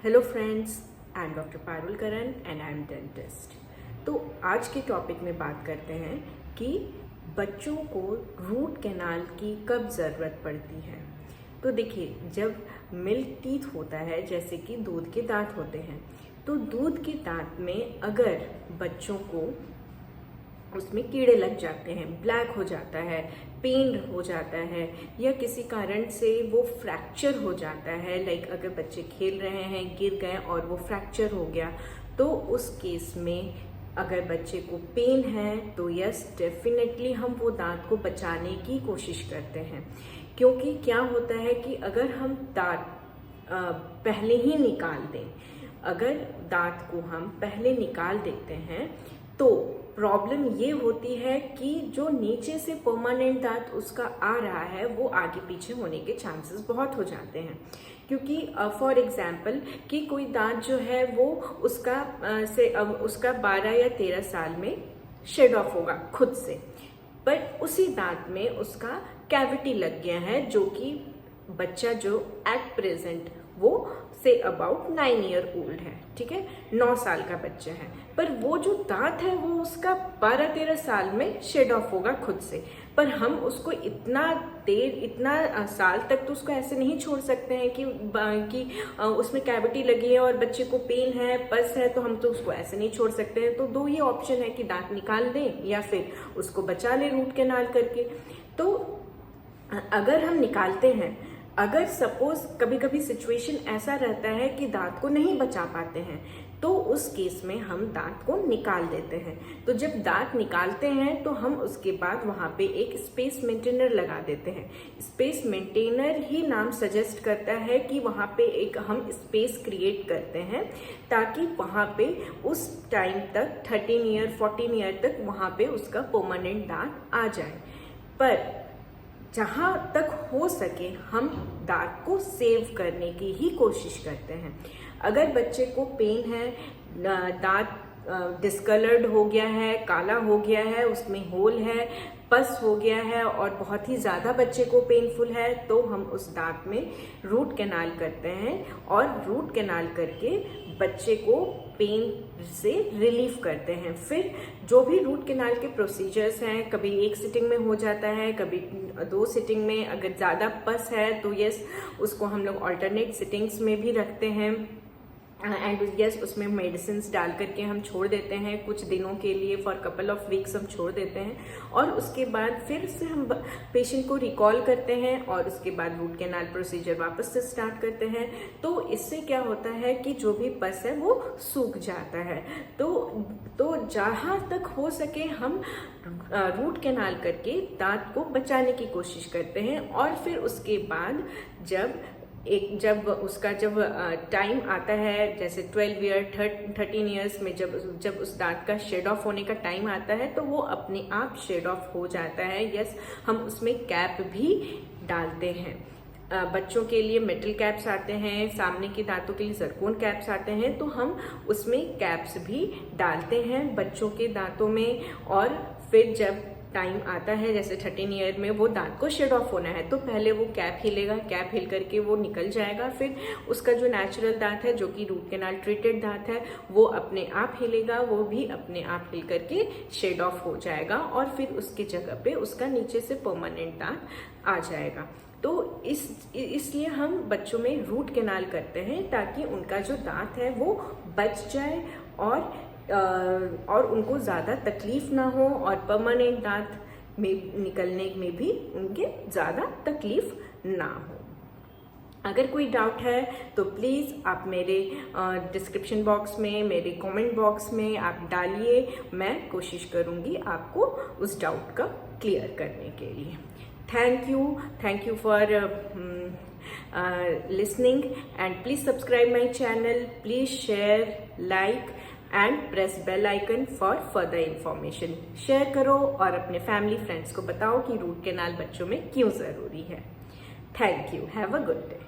Hello friends, I am doctor Parul Karan and I am dentist. तो आज के topic में बात करते हैं कि बच्चों को रूट कैनाल की कब ज़रूरत पड़ती है। तो देखिए, जब मिल्क टीथ होता है, जैसे कि दूध के दांत होते हैं, तो दूध के दांत में अगर बच्चों को उसमें कीड़े लग जाते हैं, ब्लैक हो जाता है, पेन हो जाता है, या किसी कारण से वो फ्रैक्चर हो जाता है, लाइक अगर बच्चे खेल रहे हैं, गिर गए और वो फ्रैक्चर हो गया, तो उस केस में अगर बच्चे को पेन है तो यस डेफिनेटली हम वो दांत को बचाने की कोशिश करते हैं। क्योंकि क्या होता है कि अगर हम दांत पहले ही निकाल दें, अगर दांत को हम पहले निकाल देते हैं तो प्रॉब्लम ये होती है कि जो नीचे से परमानेंट दांत उसका आ रहा है वो आगे पीछे होने के चांसेस बहुत हो जाते हैं। क्योंकि फॉर एग्जांपल कि कोई दांत जो है वो उसका 12 या 13 साल में शेड ऑफ होगा खुद से, पर उसी दांत में उसका कैविटी लग गया है, जो कि बच्चा जो एट प्रेजेंट वो से अबाउट 9 ईयर ओल्ड है, ठीक है, 9 साल का बच्चा है, पर वो जो दांत है वो उसका 12-13 साल में शेड ऑफ होगा खुद से। पर हम उसको इतना साल तक तो उसको ऐसे नहीं छोड़ सकते हैं कि उसमें कैविटी लगी है और बच्चे को पेन है, पस है, तो हम तो उसको ऐसे नहीं छोड़ सकते हैं। तो दो ही ऑप्शन है कि दांत निकाल दें या फिर उसको बचा लें रूट कैनाल करके। तो अगर हम निकालते हैं, अगर सपोज कभी कभी सिचुएशन ऐसा रहता है कि दांत को नहीं बचा पाते हैं, तो उस केस में हम दांत को निकाल देते हैं। तो जब दांत निकालते हैं तो हम उसके बाद वहाँ पे एक स्पेस मेंटेनर लगा देते हैं। स्पेस मेंटेनर ही नाम सजेस्ट करता है कि वहाँ पे एक हम स्पेस क्रिएट करते हैं, ताकि वहाँ पे उस टाइम तक 13 ईयर 14 ईयर तक वहाँ पे उसका परमानेंट दांत आ जाए। पर जहाँ तक हो सके हम दांत को सेव करने की ही कोशिश करते हैं। अगर बच्चे को पेन है, दांत डिस्कलर्ड हो गया है, काला हो गया है, उसमें होल है, पस हो गया है और बहुत ही ज़्यादा बच्चे को पेनफुल है, तो हम उस दांत में रूट कैनाल करते हैं और रूट कैनाल करके बच्चे को पेन से रिलीफ करते हैं। फिर जो भी रूट कैनाल के प्रोसीजर्स हैं, कभी एक सिटिंग में हो जाता है, कभी 2 सिटिंग में। अगर ज़्यादा पस है तो यस उसको हम लोग ऑल्टरनेट सिटिंग्स में भी रखते हैं एंड यस उसमें मेडिसिन डाल करके हम छोड़ देते हैं कुछ दिनों के लिए, फॉर कपल ऑफ वीक्स हम छोड़ देते हैं और उसके बाद फिर से हम पेशेंट को रिकॉल करते हैं और उसके बाद रूट कैनाल प्रोसीजर वापस से स्टार्ट करते हैं। तो इससे क्या होता है कि जो भी पस है वो सूख जाता है। तो जहाँ तक हो सके हम रूट कैनाल करके दांत को बचाने की कोशिश करते हैं। और फिर उसके बाद जब उसका टाइम आता है, जैसे 12 ईयर 13 ईयर्स में जब उस दांत का शेड ऑफ होने का टाइम आता है, तो वो अपने आप शेड ऑफ हो जाता है। यस, हम उसमें कैप भी डालते हैं। बच्चों के लिए मेटल कैप्स आते हैं, सामने के दांतों के लिए जरकोन कैप्स आते हैं, तो हम उसमें कैप्स भी डालते हैं बच्चों के दांतों में। और फिर जब टाइम आता है, जैसे 13 ईयर में वो दांत को शेड ऑफ होना है, तो पहले वो कैप हिलेगा, कैप हिल करके वो निकल जाएगा। फिर उसका जो नेचुरल दांत है, जो कि रूट कैनाल ट्रीटेड दांत है, वो अपने आप हिलेगा, वो भी अपने आप हिल करके शेड ऑफ हो जाएगा और फिर उसकी जगह पे उसका नीचे से परमानेंट दांत आ जाएगा। तो इसलिए हम बच्चों में रूट कैनाल करते हैं, ताकि उनका जो दांत है वो बच जाए और उनको ज़्यादा तकलीफ ना हो और परमानेंट दांत में निकलने में भी उनके ज़्यादा तकलीफ ना हो। अगर कोई डाउट है तो प्लीज़ आप मेरे डिस्क्रिप्शन बॉक्स में, मेरे कमेंट बॉक्स में आप डालिए, मैं कोशिश करूँगी आपको उस डाउट का क्लियर करने के लिए। Thank you for listening, and please subscribe my channel, please share, like and press bell icon for further information। Share करो और अपने फैमिली फ्रेंड्स को बताओ कि रूट कैनाल बच्चों में क्यों ज़रूरी है। Thank you, have a good day.